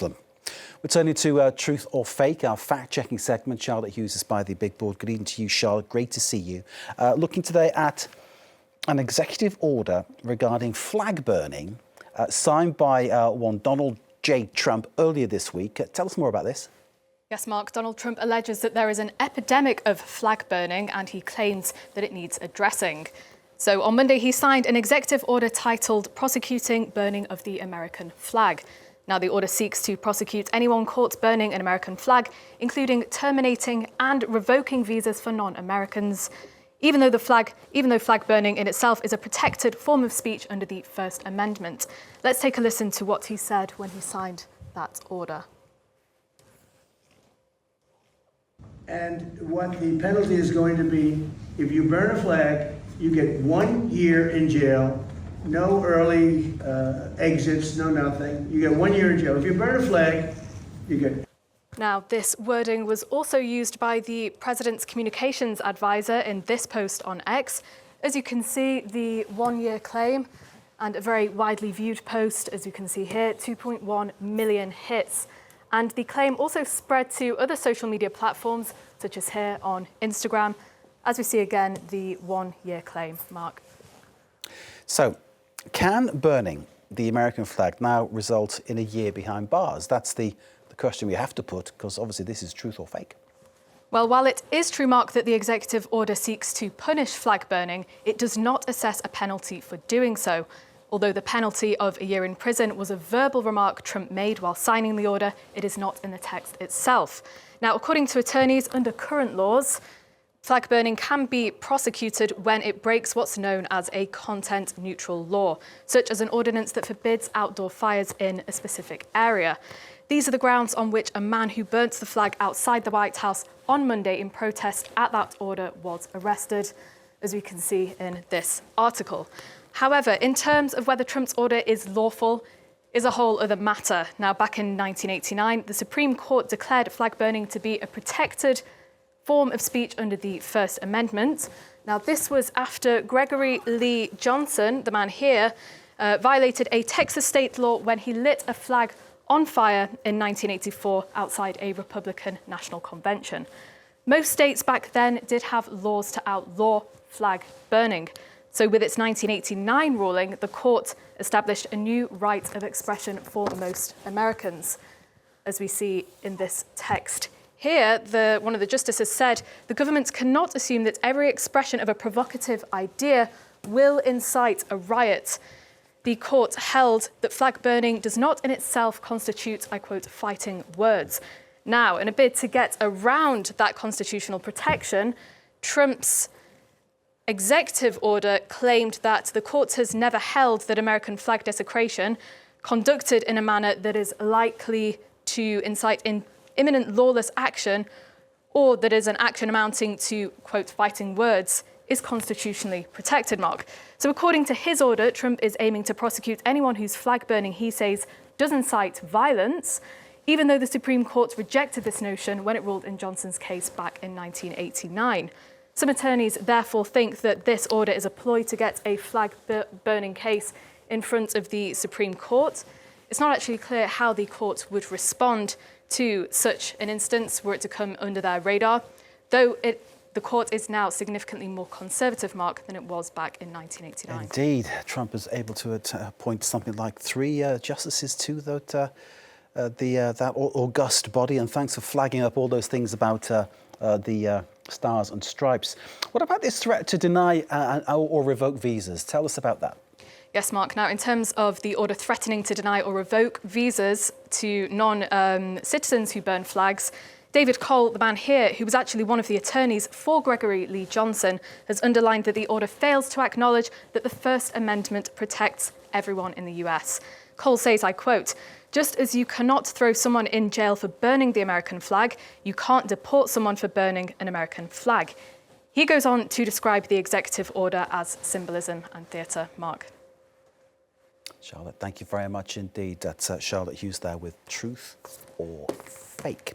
We're turning to Truth or Fake, our fact-checking segment. Charlotte Hughes is by the big board. Good evening to you, Charlotte. Great to see you. Looking today at an executive order regarding flag burning signed by one Donald J. Trump earlier this week. Tell us more about this. Yes, Mark, Donald Trump alleges that there is an epidemic of flag burning and he claims that it needs addressing. So on Monday, he signed an executive order titled Prosecuting Burning of the American Flag. Now, the order seeks to prosecute anyone caught burning an American flag, including terminating and revoking visas for non-Americans, even though flag burning in itself is a protected form of speech under the First Amendment. Let's take a listen to what he said when he signed that order. And what the penalty is going to be, if you burn a flag, you get 1 year in jail. No early exits, no nothing. You get 1 year in jail. If you burn a flag, you get... Now, this wording was also used by the president's communications advisor in this post on X. As you can see, the 1 year claim and a very widely viewed post, as you can see here, 2.1 million hits. And the claim also spread to other social media platforms, such as here on Instagram, as we see again the 1 year claim, Mark. So, can burning the American flag now result in a year behind bars? That's the question we have to put, because obviously this is truth or fake. Well, while it is true, Mark, that the executive order seeks to punish flag burning, it does not assess a penalty for doing so. Although the penalty of a year in prison was a verbal remark Trump made while signing the order, it is not in the text itself. Now, according to attorneys, under current laws, flag burning can be prosecuted when it breaks what's known as a content-neutral law, such as an ordinance that forbids outdoor fires in a specific area. These are the grounds on which a man who burnt the flag outside the White House on Monday in protest at that order was arrested, as we can see in this article. However, in terms of whether Trump's order is lawful, is a whole other matter. Now, back in 1989, the Supreme Court declared flag burning to be a protected form of speech under the First Amendment. Now, this was after Gregory Lee Johnson, the man here, violated a Texas state law when he lit a flag on fire in 1984 outside a Republican National Convention. Most states back then did have laws to outlaw flag burning. So with its 1989 ruling, the court established a new right of expression for most Americans, as we see in this text. Here, one of the justices said, the government cannot assume that every expression of a provocative idea will incite a riot. The court held that flag burning does not in itself constitute, I quote, fighting words. Now, in a bid to get around that constitutional protection, Trump's executive order claimed that the court has never held that American flag desecration conducted in a manner that is likely to incite imminent lawless action or that is an action amounting to, quote, fighting words is constitutionally protected, Mark. So according to his order, Trump is aiming to prosecute anyone whose flag burning, he says, does incite violence, even though the Supreme Court rejected this notion when it ruled in Johnson's case back in 1989. Some attorneys therefore think that this order is a ploy to get a flag burning case in front of the Supreme Court. It's not actually clear how the court would respond to such an instance were it to come under their radar, though the court is now significantly more conservative, Mark, than it was back in 1989. Indeed. Trump is able to appoint something like 3 justices to that august body, and thanks for flagging up all those things about the stars and stripes. What about this threat to deny or revoke visas? Tell us about that. Yes, Mark. Now, in terms of the order threatening to deny or revoke visas to non-citizens who burn flags, David Cole, the man here, who was actually one of the attorneys for Gregory Lee Johnson, has underlined that the order fails to acknowledge that the First Amendment protects everyone in the US. Cole says, I quote, "Just as you cannot throw someone in jail for burning the American flag, you can't deport someone for burning an American flag." He goes on to describe the executive order as symbolism and theatre, Mark. Charlotte, thank you very much indeed. That's Charlotte Hughes there with Truth or Fake.